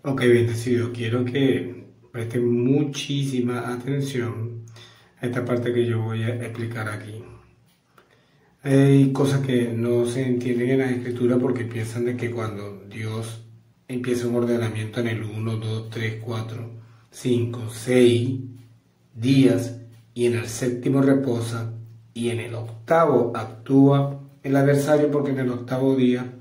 Ok, bendecido, quiero que presten muchísima atención a esta parte que yo voy a explicar aquí. Hay cosas que no se entienden en la escritura porque piensan de que cuando Dios empieza un ordenamiento en el 1, 2, 3, 4, 5, 6 días y en el séptimo reposa y en el octavo actúa el adversario, porque en el octavo día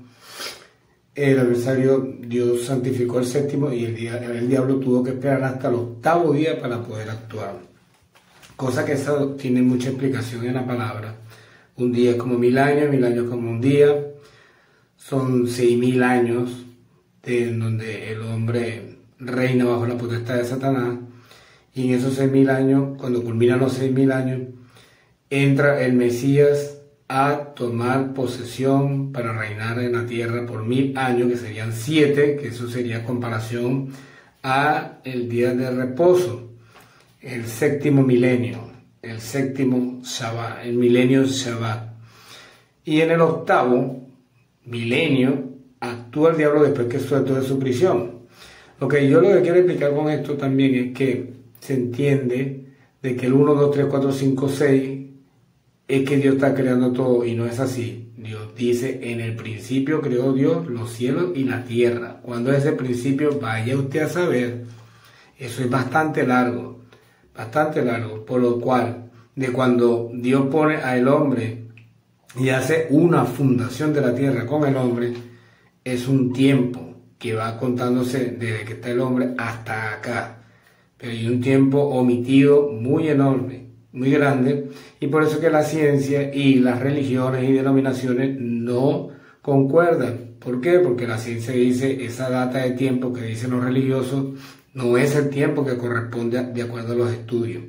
el adversario, Dios santificó el séptimo y el diablo tuvo que esperar hasta el octavo día para poder actuar. Cosa que eso tiene mucha explicación en la palabra. Un día es como 1000 años como un día. Son 6000 años en donde el hombre reina bajo la potestad de Satanás. Y en esos 6000 años, cuando culminan los 6000 años, entra el Mesías a tomar posesión para reinar en la tierra por 1000 años, que serían 7, que eso sería comparación a el día de reposo, el séptimo milenio, el séptimo Shabbat, el milenio Shabbat. Y en el octavo milenio actúa el diablo después que suelto de su prisión. Lo que quiero explicar con esto también es que se entiende de que el 1, 2, 3, 4, 5, 6 es que Dios está creando todo, y no es así. Dios dice, en el principio creó Dios los cielos y la tierra. ¿Cuándo es ese principio? Vaya usted a saber. Eso es bastante largo, por lo cual, de cuando Dios pone al hombre y hace una fundación de la tierra con el hombre, es un tiempo que va contándose desde que está el hombre hasta acá. Pero hay un tiempo omitido muy enorme, muy grande, y por eso que la ciencia y las religiones y denominaciones no concuerdan. ¿Por qué? Porque la ciencia dice esa data de tiempo que dicen los religiosos no es el tiempo que corresponde de acuerdo a los estudios.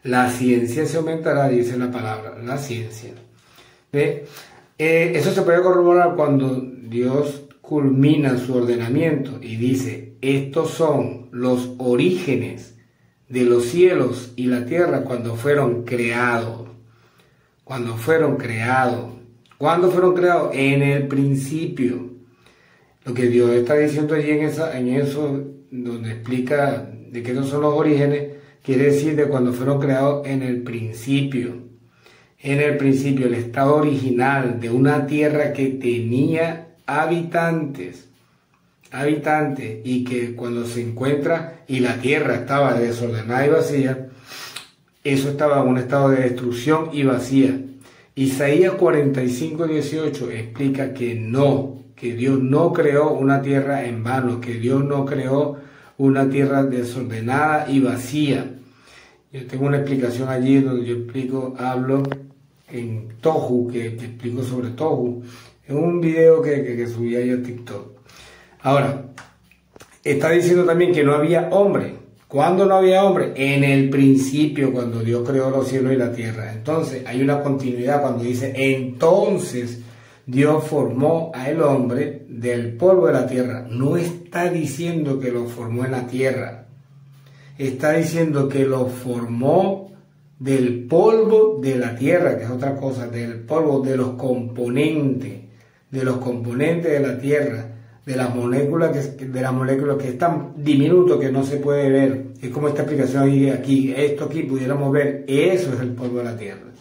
La ciencia se aumentará, dice la palabra, la ciencia. ¿Ve? Eso se puede corroborar cuando Dios culmina su ordenamiento y dice, estos son los orígenes de los cielos y la tierra cuando fueron creados. ¿Cuándo fueron creados? En el principio. Lo que Dios está diciendo allí en eso, donde explica de qué son los orígenes, quiere decir de cuando fueron creados en el principio. En el principio, el estado original de una tierra que tenía habitantes, y que cuando se encuentra y la tierra estaba desordenada y vacía, eso estaba en un estado de destrucción y vacía. Isaías 45:18 explica que Dios no creó una tierra en vano, que Dios no creó una tierra desordenada y vacía. Yo tengo una explicación allí donde yo hablo en Tohu, que explico sobre Tohu, en un video que subí ahí a TikTok. Ahora, está diciendo también que no había hombre. ¿Cuándo no había hombre? En el principio, cuando Dios creó los cielos y la tierra. Entonces, hay una continuidad cuando dice, entonces Dios formó al hombre del polvo de la tierra. No está diciendo que lo formó en la tierra. Está diciendo que lo formó del polvo de la tierra, que es otra cosa, del polvo, de los componentes de la tierra, de las moléculas que es tan diminuto que no se puede ver. Es como esta explicación aquí, esto aquí pudiéramos ver, eso es el polvo de la tierra.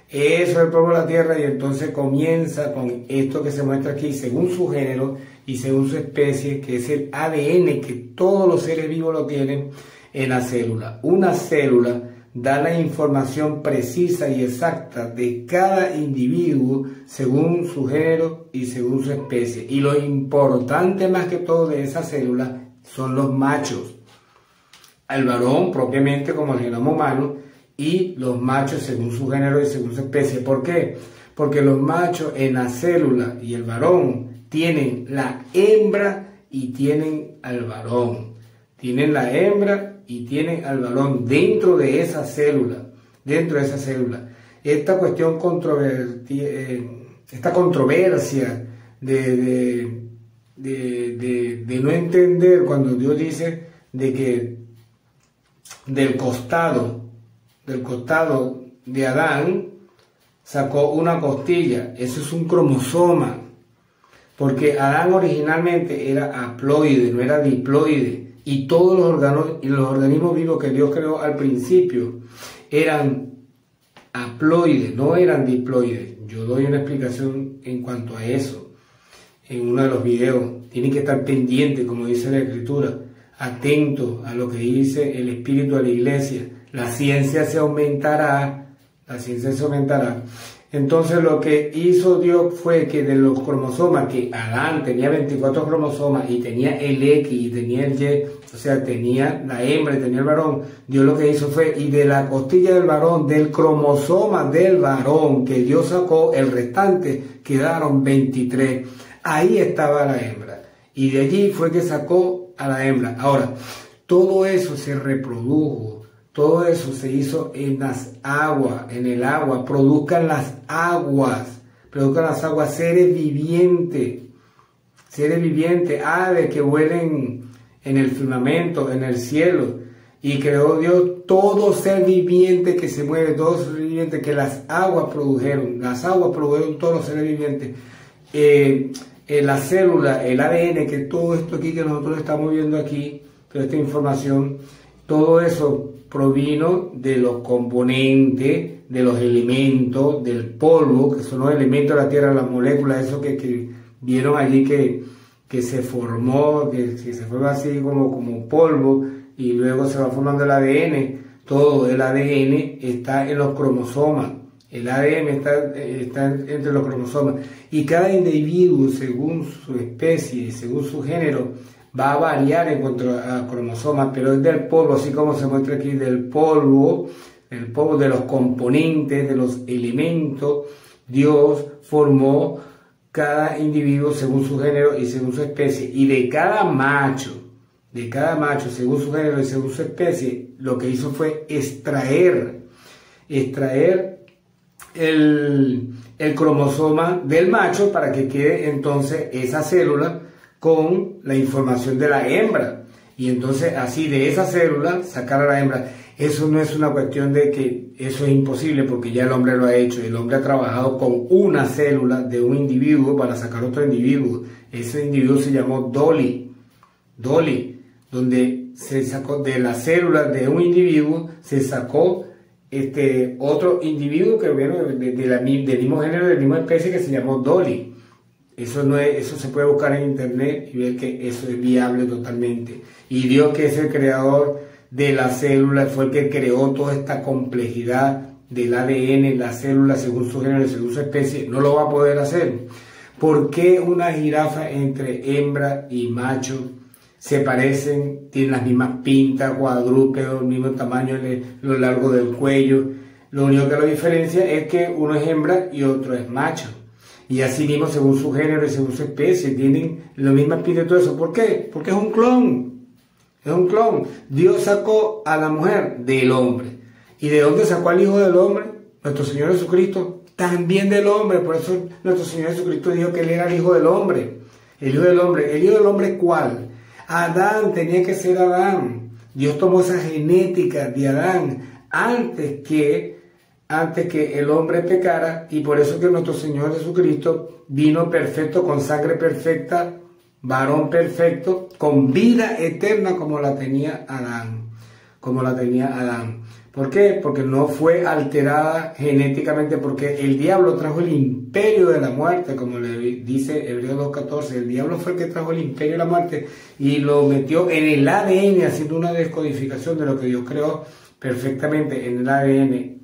Eso es el polvo de la tierra, y entonces comienza con esto que se muestra aquí, según su género y según su especie, que es el ADN que todos los seres vivos lo tienen en la célula. Una célula da la información precisa y exacta de cada individuo según su género y según su especie. Y lo importante más que todo de esa célula son los machos. El varón propiamente como el genoma humano, y los machos según su género y según su especie. ¿Por qué? Porque los machos en la célula y el varón tienen la hembra y tienen al varón. Tienen la hembra y tienen al varón dentro de esa célula. Esta cuestión esta controversia de no entender cuando Dios dice de que del costado de Adán sacó una costilla, eso es un cromosoma. porque Adán originalmente era haploide, no era diploide, y todos los organismos vivos que Dios creó al principio eran haploides, no eran diploides. Yo doy una explicación en cuanto a eso en uno de los videos. Tienen que estar pendientes, como dice la Escritura, atentos a lo que dice el Espíritu a la iglesia. La ciencia se aumentará, la ciencia se aumentará. Entonces lo que hizo Dios fue que de los cromosomas, que Adán tenía 24 cromosomas y tenía el X y tenía el Y, o sea, tenía la hembra y tenía el varón, Dios lo que hizo fue, y de la costilla del varón, del cromosoma del varón que Dios sacó, el restante quedaron 23. Ahí estaba la hembra. Y de allí fue que sacó a la hembra. Ahora, todo eso se reprodujo. Todo eso se hizo en las aguas, en el agua. Produzcan las aguas seres vivientes, aves que vuelen en el firmamento, en el cielo. Y creó Dios todo ser viviente que se mueve, todo ser viviente que las aguas produjeron todos los seres vivientes. La célula, el ADN, que todo esto aquí que nosotros estamos viendo aquí, toda esta información, todo eso provino de los componentes, de los elementos, del polvo, que son los elementos de la tierra, las moléculas, eso que vieron allí que se formó, que se forma así como polvo, y luego se va formando el ADN. Todo el ADN está en los cromosomas. El ADN está entre los cromosomas. Y cada individuo, según su especie, según su género, va a variar en cuanto a cromosomas, pero es del polvo, así como se muestra aquí, del polvo, de los componentes, de los elementos. Dios formó cada individuo según su género y según su especie, y de cada macho, según su género y según su especie, lo que hizo fue extraer el cromosoma del macho para que quede entonces esa célula con la información de la hembra, y entonces así de esa célula sacar a la hembra. Eso no es una cuestión de que eso es imposible, porque ya el hombre lo ha hecho. El hombre ha trabajado con una célula de un individuo para sacar otro individuo. Ese individuo se llamó Dolly, donde se sacó de la célula de un individuo, se sacó otro individuo que viene del mismo género, de la misma especie, que se llamó Dolly. Eso se puede buscar en internet y ver que eso es viable totalmente. Y Dios, que es el creador de la célula, fue el que creó toda esta complejidad del ADN, la célula según su género, según su especie, no lo va a poder hacer. ¿Por qué una jirafa entre hembra y macho se parecen, tienen las mismas pintas, cuadrúpedos, el mismo tamaño, lo largo del cuello? Lo único que lo diferencia es que uno es hembra y otro es macho. Y así mismo, según su género y según su especie, tienen la misma pinta y todo eso. ¿Por qué? Porque es un clon. Es un clon. Dios sacó a la mujer del hombre. ¿Y de dónde sacó al Hijo del Hombre? Nuestro Señor Jesucristo. También del hombre. Por eso nuestro Señor Jesucristo dijo que Él era el Hijo del Hombre. El Hijo del Hombre. ¿El Hijo del Hombre cuál? Adán, tenía que ser Adán. Dios tomó esa genética de Adán antes que el hombre pecara, y por eso que nuestro Señor Jesucristo vino perfecto, con sangre perfecta, varón perfecto, con vida eterna como la tenía Adán. ¿Por qué? Porque no fue alterada genéticamente, porque el diablo trajo el imperio de la muerte, como le dice Hebreos 2:14. El diablo fue el que trajo el imperio de la muerte y lo metió en el ADN, haciendo una descodificación de lo que Dios creó perfectamente en el ADN.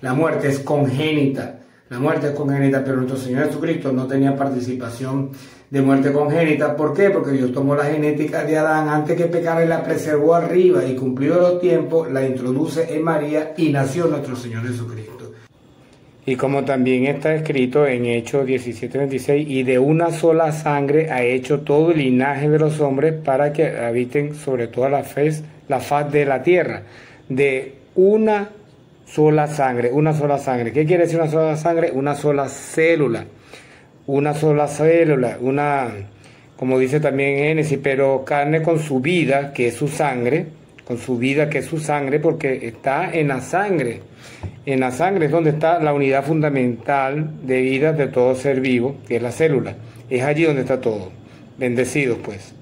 La muerte es congénita, pero nuestro Señor Jesucristo no tenía participación de muerte congénita. ¿Por qué? Porque Dios tomó la genética de Adán antes que pecara y la preservó arriba, y cumplido los tiempos la introduce en María y nació nuestro Señor Jesucristo. Y como también está escrito en Hechos 17:26, y de una sola sangre ha hecho todo el linaje de los hombres para que habiten sobre toda la faz de la tierra. De una sola sangre. ¿Qué quiere decir una sola sangre? Una sola célula, como dice también en Génesis, pero carne con su vida, que es su sangre, porque está en la sangre. En la sangre es donde está la unidad fundamental de vida de todo ser vivo, que es la célula. Es allí donde está todo. Bendecidos pues.